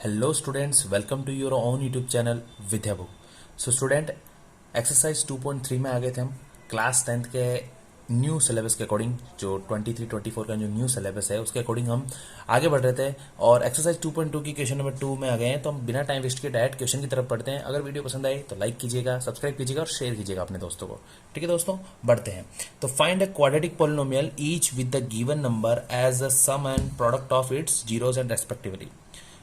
Hello students, welcome to your own YouTube channel Vidya Book. So student, exercise 2.3 में आ गए थे हम क्लास 10th के न्यू सिलेबस के अकॉर्डिंग। जो 23-24 का जो न्यू सिलेबस है उसके अकॉर्डिंग हम आगे बढ़ रहे थे और एक्सरसाइज 2.2 की क्वेश्चन नंबर 2 में आ गए हैं। तो हम बिना टाइम वेस्ट किए डायरेक्ट क्वेश्चन की तरफ बढ़ते हैं। अगर वीडियो पसंद आए तो लाइक कीजिएगा, सब्सक्राइब कीजिएगा और शेयर कीजिएगा अपने दोस्तों को। ठीक है दोस्तों, बढ़ते हैं। तो find a quadratic polynomial each with the given number as the sum and product of its zeroes and respectively.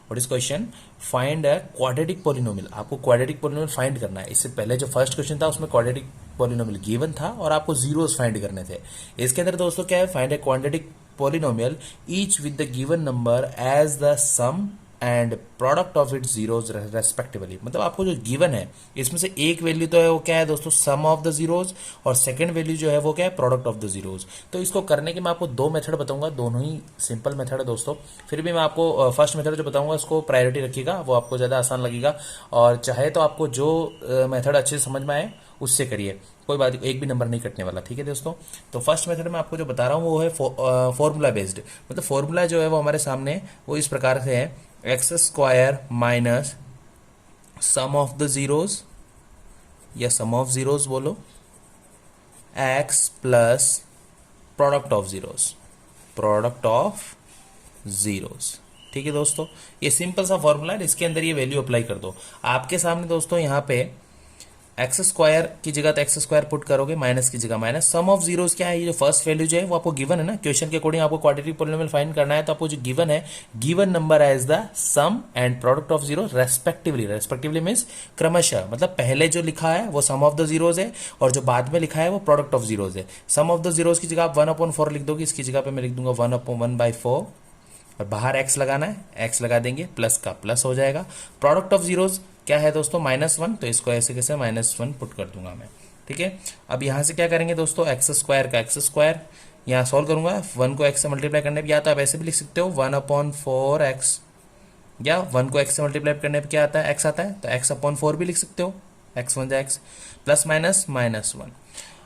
What is question? Find a quadratic polynomial. आपको क्वाड्रेटिक पॉलिनोमियल फाइंड करना है। इससे पहले जो फर्स्ट क्वेश्चन था उसमें quadratic polynomial given था और आपको जीरोस फाइंड करने थे। इसके अंदर दोस्तों क्या है? Find a quadratic polynomial each with the given number as the sum and product of its zeroes respectively. मतलब आपको जो गिवन है इसमें से एक वैल्यू तो है वो क्या है दोस्तों? सम ऑफ द जीरोज, और सेकंड वैल्यू जो है वो क्या है? Product of the zeros. तो इसको करने के मैं आपको दो मेथड बताऊंगा, दोनों ही सिंपल मेथड है दोस्तों। फिर भी मैं आपको फर्स्ट मेथड जो बताऊंगा उसको प्रायोरिटी रखिएगा, वो आपको ज्यादा आसान लगेगा। और चाहे तो आपको जो मेथड अच्छे से समझ में आए उससे करिए, कोई बात, एक भी नंबर नहीं कटने वाला। ठीक है दोस्तों। तो फर्स्ट मेथड में आपको जो बता रहा हूँ वो है फॉर्मूला बेस्ड। मतलब फॉर्मूला जो है वो हमारे सामने वो इस प्रकार से है: x square minus sum of the zeros, या सम ऑफ जीरोज बोलो, x plus product of zeros, product of zeros. ठीक है दोस्तों, ये सिंपल सा फॉर्मूला है, इसके अंदर ये वैल्यू अप्लाई कर दो। आपके सामने दोस्तों यहाँ पे एक्स स्क्वायर की जगह तो एक्स स्क्वायर पुट करोगे, माइनस की जगह माइनस। सम ऑफ जीरोस क्या है? ये जो फर्स्ट वैल्यू जो है वो आपको गिवन है ना, क्वेश्चन के अकॉर्डिंग आपको क्वाड्रेटिक पॉलिनोमियल फाइंड करना है। तो आपको जो गिवन है, given number as the sum and product of zero respectively. Respectively means क्रमशः, मतलब पहले जो लिखा है वो सम ऑफ द जीरोज है और जो बाद में लिखा है वो प्रोडक्ट ऑफ जीरोज है। सम ऑफ द जीरोज की जगह आप 1/4 लिख दोगे, इसकी जगह पे मैं लिख दूंगा 1/1/4, और बाहर एक्स लगाना है, एक्स लगा देंगे, प्लस का प्लस हो जाएगा। प्रोडक्ट ऑफ जीरोज क्या है दोस्तों? -1, तो इसको ऐसे कैसे -1 पुट कर दूंगा मैं। ठीक है, अब यहां से क्या करेंगे दोस्तों? एक्स स्क्वायर का एक्स स्क्वायर यहाँ सॉल्व करूंगा, 1 को एक्स से मल्टीप्लाई करने पर, या तो आप ऐसे भी लिख सकते हो 1/4x, या 1 को एक्स से मल्टीप्लाई करने पर क्या आता है? एक्स आता है, तो x/4 भी लिख सकते हो, एक्स वन जा एक्स, प्लस माइनस -1।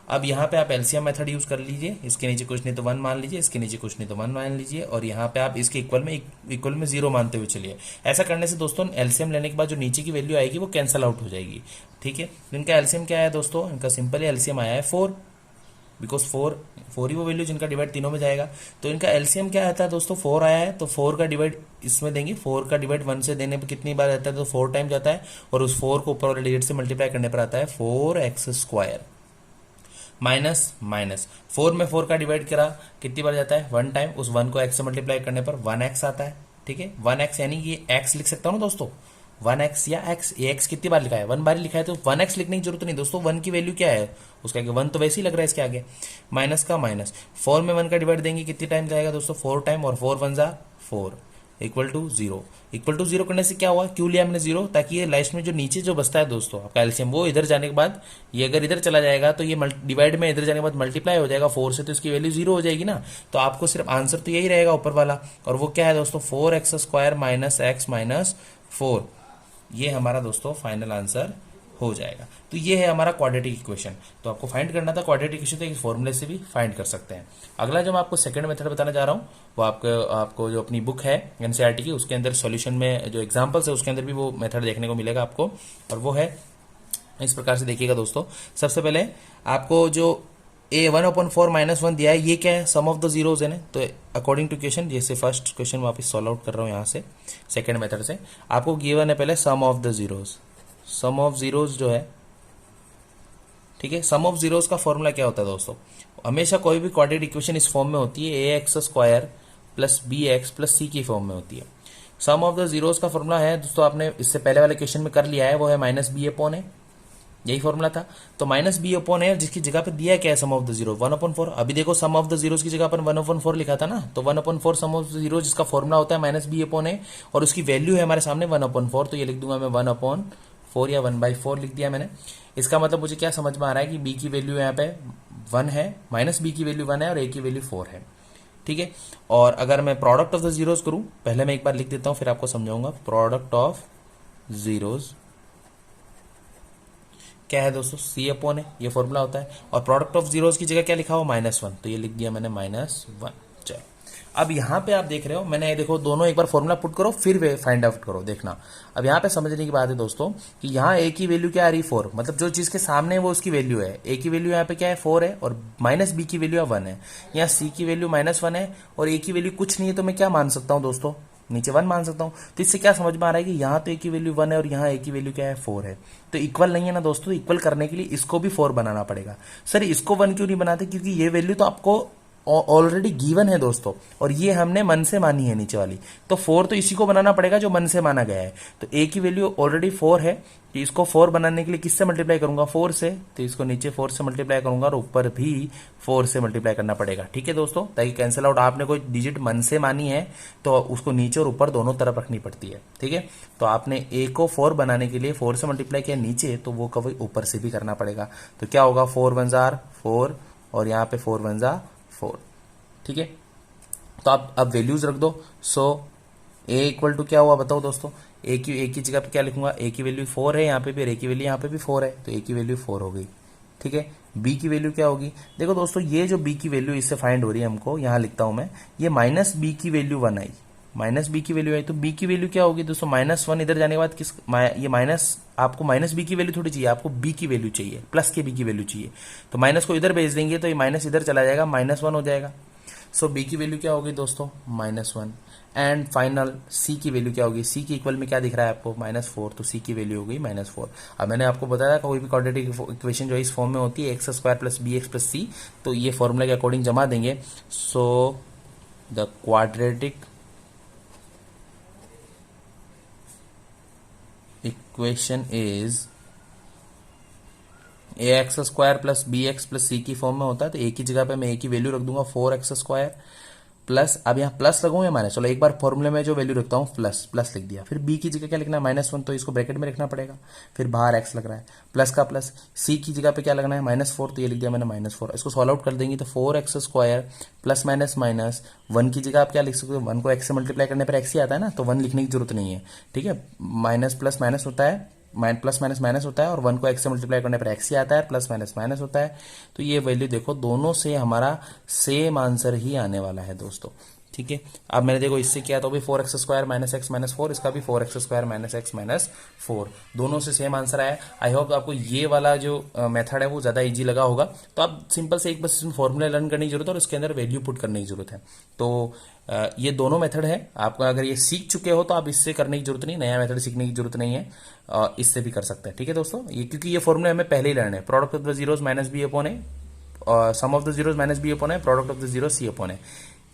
अब यहाँ पे आप एलसीएम मेथड यूज कर लीजिए, इसके नीचे कुछ नहीं तो 1 मान लीजिए, इसके नीचे कुछ नहीं तो 1 मान लीजिए, और यहाँ पे आप इसके इक्वल में 0 मानते हुए चलिए। ऐसा करने से दोस्तों एलसीएम लेने के बाद जो नीचे की वैल्यू आएगी वो कैंसल आउट हो जाएगी। ठीक है, इनका एलसीएम क्या है दोस्तों? इनका सिंपल एलसीएम आया है 4, बिकॉज 4 ही वो वैल्यू जिनका डिवाइड तीनों में जाएगा। तो इनका एलसीएम क्या आता है दोस्तों? 4 आया है, तो 4 का डिवाइड इसमें देंगे, 4 का डिवाइड 1 से देने पर कितनी बार आता है? तो 4 टाइम जाता है, और उस 4 को ऊपर वाले डिजिट से मल्टीप्लाई करने पर आता है 4x स्क्वायर माइनस माइनस 4 में 4 का डिवाइड करा, कितनी बार जाता है? 1 टाइम, उस 1 को x से मल्टीप्लाई करने पर 1x आता है। ठीक है, 1x यानी ये x लिख सकता हूँ ना दोस्तों, 1x या x। ये x कितनी बार लिखा है? 1 बार ही लिखा है, तो 1x लिखने की जरूरत नहीं दोस्तों। 1 की वैल्यू क्या है उसका? 1 तो वैसे ही लग रहा है इसके आगे, माइनस का माइनस। 4 में 1 का डिवाइड देंगे, कितनी टाइम जाएगा दोस्तों? 4 टाइम, और 4 1 जा 4, इक्वल टू 0। इक्वल टू 0 करने से क्या हुआ? क्यों लिया हमने 0? ताकि ये लास्ट में जो नीचे जो बचता है दोस्तों आपका एलसीएम, वो इधर जाने के बाद, ये अगर इधर चला जाएगा तो ये डिवाइड में इधर जाने के बाद मल्टीप्लाई हो जाएगा 4 से, तो इसकी वैल्यू 0 हो जाएगी ना। तो आपको सिर्फ आंसर तो यही रहेगा ऊपर वाला, और वो क्या है दोस्तों? 4x square minus x minus 4। ये हमारा दोस्तों फाइनल आंसर हो जाएगा। तो ये है हमारा क्वाड्रेटिक इक्वेशन। तो आपको फाइंड करना था क्वाड्रेटिक इक्वेशन, तो इस फॉर्मूले से भी फाइंड कर सकते हैं। अगला जो मैं आपको सेकंड मेथड बताना जा रहा हूँ वो आपको जो अपनी बुक है एनसीईआरटी की, उसके अंदर सॉल्यूशन में जो एग्जांपल्स है उसके अंदर भी वो मेथड देखने को मिलेगा आपको, और वो है इस प्रकार से। देखिएगा दोस्तों, सबसे पहले आपको जो A1/4 -1 दिया है, ये क्या है? सम ऑफ द जीरोज है ना। तो अकॉर्डिंग टू क्वेश्चन, जैसे फर्स्ट क्वेश्चन वापस सॉल्व आउट कर रहा हूँ यहाँ से सेकंड मेथड से, आपको गिवन है पहले sum of the zeros. Sum of zeros जो है, ठीक है, सम ऑफ जीरोज का फॉर्मूला क्या होता है दोस्तों? हमेशा कोई भी क्वाड्रेटिक इक्वेशन इस फॉर्म में होती है, ax square plus bx plus c की फॉर्म में होती है। सम ऑफ द जीरोज का फॉर्मूला है दोस्तों, आपने इससे पहले वाले क्वेश्चन में कर लिया है, वो है -b/a, यही फॉर्मूला था। तो -b/a, जिसकी जगह पे दिया क्या है? Sum of the zero 1/4। अभी देखो सम ऑफ द जीरोज की जगह पर 1/4 लिखा था ना, तो 1/4 सम ऑफ द जीरो, जिसका फॉर्मूला होता है -b/a, और उसकी वैल्यू है हमारे सामने 1/4, तो ये लिख दूंगा मैं 1/4 या 1/4 लिख दिया मैंने। इसका मतलब मुझे क्या समझ में आ रहा है कि b की वैल्यू यहाँ पे 1 है, -b की वैल्यू 1 है, और a की वैल्यू 4 है। ठीक है, और अगर मैं प्रोडक्ट ऑफ द जीरोज करूं, पहले मैं एक बार लिख देता हूं फिर आपको समझाऊंगा। प्रोडक्ट ऑफ जीरोज क्या है दोस्तों? C/, ये फॉर्मूला होता है, और प्रोडक्ट ऑफ जीरोज की जगह क्या लिखा हो? -1, तो ये लिख दिया मैंने -1। चलो, अब यहाँ पे आप देख रहे हो, मैंने देखो दोनों एक बार फॉर्मूला पुट करो फिर वे फाइंड आउट करो, देखना। अब यहाँ पे समझने की बात है दोस्तों कि यहाँ ए की वैल्यू क्या आ रही, 4, मतलब जो चीज के सामने है वो उसकी वैल्यू है। ए की वैल्यू यहाँ पे क्या है, 4 है, और माइनस बी की वैल्यू 1 है। यहाँ सी की वैल्यू -1 है और ए की वैल्यू कुछ नहीं है, तो मैं क्या मान सकता हूँ दोस्तों, नीचे 1 मान सकता हूँ। तो इससे क्या समझ में आ रहा है कि यहाँ तो ए की वैल्यू 1 है और यहाँ ए की वैल्यू क्या है, 4 है। तो इक्वल नहीं है ना दोस्तों, इक्वल करने के लिए इसको भी 4 बनाना पड़ेगा। सर इसको 1 क्यों नहीं बनाते, क्योंकि ये वैल्यू तो आपको ऑलरेडी गिवन है दोस्तों, और ये हमने मन से मानी है नीचे वाली, तो 4 तो इसी को बनाना पड़ेगा जो मन से माना गया है। तो ए की वैल्यू ऑलरेडी 4 है, तो इसको 4 बनाने के लिए किससे मल्टीप्लाई करूंगा, 4 से। तो इसको नीचे 4 से मल्टीप्लाई करूंगा और ऊपर भी 4 से मल्टीप्लाई करना पड़ेगा, ठीक है दोस्तों, ताकि कैंसिल आउट। आपने कोई डिजिट मन से मानी है तो उसको नीचे और ऊपर दोनों तरफ रखनी पड़ती है, ठीक है। तो आपने ए को 4 बनाने के लिए 4 से मल्टीप्लाई किया नीचे, तो वो कभी ऊपर से भी करना पड़ेगा। तो क्या होगा, 4 1 जार 4 और यहाँ पे 4 1 जार 4, ठीक है। तो आप अब वैल्यूज रख दो। सो ए इक्वल टू क्या हुआ बताओ दोस्तों, ए की जगह पे क्या लिखूंगा, ए की वैल्यू 4 है यहाँ पे भी, ए की वैल्यू यहाँ पे भी 4 है, तो ए की वैल्यू 4 हो गई, ठीक है। बी की वैल्यू क्या होगी, देखो दोस्तों ये जो बी की वैल्यू इससे फाइंड हो रही है हमको, यहाँ लिखता हूं मैं, ये माइनस बी की वैल्यू 1 आई, माइनस बी की वैल्यू आई, तो बी की वैल्यू क्या होगी दोस्तों, -1 इधर जाने के बाद किस, ये माइनस, आपको माइनस बी की वैल्यू थोड़ी चाहिए, आपको बी की वैल्यू चाहिए, प्लस के बी की वैल्यू चाहिए। तो माइनस को इधर भेज देंगे तो ये माइनस इधर चला जाएगा, -1 हो जाएगा। सो बी की वैल्यू क्या होगी दोस्तों, -1। एंड फाइनल सी की वैल्यू क्या होगी, सी की इक्वल में क्या दिख रहा है आपको, -4, तो सी की वैल्यू हो गई -4। अब मैंने आपको बताया कोई भी क्वाड्रेटिक इक्वेशन जो इस फॉर्म में होती है, x² + bx + c, तो ये फॉर्मूला के अकॉर्डिंग जमा देंगे। So the quadratic equation is ax² + bx + c की फॉर्म में होता है। तो ए की जगह पे मैं ए की वैल्यू रख दूंगा 4x² प्लस, अब यहाँ प्लस लगूंगा या माइनस, चलो एक बार फॉर्मूले में जो वैल्यू रखता हूँ प्लस लिख दिया। फिर बी की जगह क्या लिखना है, -1, तो इसको ब्रैकेट में रखना पड़ेगा, फिर बाहर एक्स लग रहा है, प्लस का प्लस। सी की जगह पे क्या लगना है, -4, तो ये लिख दिया मैंने -4। इसको सॉल्व आउट कर देंगे तो 4x² प्लस माइनस माइनस 1 की जगह आप क्या लिख सकते हो, 1 को x से मल्टीप्लाई करने पर x ही आता है ना, तो 1 लिखने की जरूरत नहीं है, ठीक है। माइनस प्लस माइनस होता है, प्लस माइनस माइनस होता है, और 1 को x से मल्टीप्लाई करने पर x ही आता है, प्लस माइनस माइनस होता है। तो ये वैल्यू देखो दोनों से हमारा सेम आंसर ही आने वाला है दोस्तों, ठीक है। अब मैंने देखो इससे किया तो भी 4x² - x - 4, इसका भी 4x² - x - 4, दोनों से सेम आंसर आया। आई होप आपको ये वाला जो मेथड है वो ज्यादा इजी लगा होगा। तो आप सिंपल से एक बस इसमें फॉर्मूला लर्न करने की जरूरत है और उसके अंदर वैल्यू पुट करने की जरूरत है। तो ये दोनों मेथड है, आपको अगर ये सीख चुके हो तो आप इससे करने की जरूरत नहीं, नया मेथड सीखने की जरूरत नहीं है, इससे भी कर सकते हैं, ठीक है दोस्तों। ये क्योंकि ये फॉर्मूला हमें पहले ही लर्न है, product of the zeroes -b/a, sum of the zeroes -b/a, product of the zero c/a,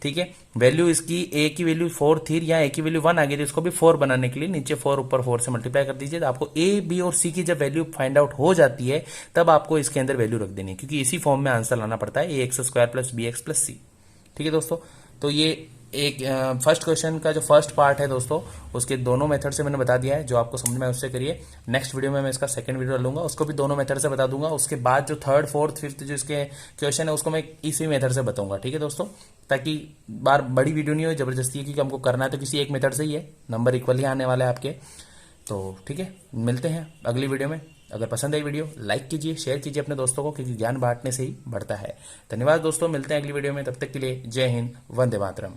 ठीक है। वैल्यू इसकी ए की वैल्यू 4 थी, या ए की वैल्यू 1 आ गई थी, इसको भी 4 बनाने के लिए नीचे 4 ऊपर 4 से मल्टीप्लाई कर दीजिए। तो आपको ए बी और सी की जब वैल्यू फाइंड आउट हो जाती है तब आपको इसके अंदर वैल्यू रख देनी है, क्योंकि इसी फॉर्म में आंसर लाना पड़ता है, ax² + bx + c, ठीक है दोस्तों। तो ये एक फर्स्ट क्वेश्चन का जो फर्स्ट पार्ट है दोस्तों, उसके दोनों मेथड से मैंने बता दिया है, जो आपको समझ में उससे करिए। नेक्स्ट वीडियो में मैं इसका सेकंड वीडियो लूंगा, उसको भी दोनों मेथड से बता दूंगा। उसके बाद जो थर्ड फोर्थ फिफ्थ जो इसके क्वेश्चन है उसको मैं इसी मेथड से बताऊंगा, ठीक है दोस्तों, ताकि बार बड़ी वीडियो नहीं हो जबरदस्ती है, क्योंकि हमको करना है तो किसी एक मेथड से ही है, नंबर इक्वली आने वाले हैं आपके। तो ठीक है, मिलते हैं अगली वीडियो में। अगर पसंद आई वीडियो लाइक कीजिए, शेयर कीजिए अपने दोस्तों को, क्योंकि ज्ञान बांटने से ही बढ़ता है। धन्यवाद दोस्तों, मिलते हैं अगली वीडियो में, तब तक के लिए जय हिंद, वंदे मातरम।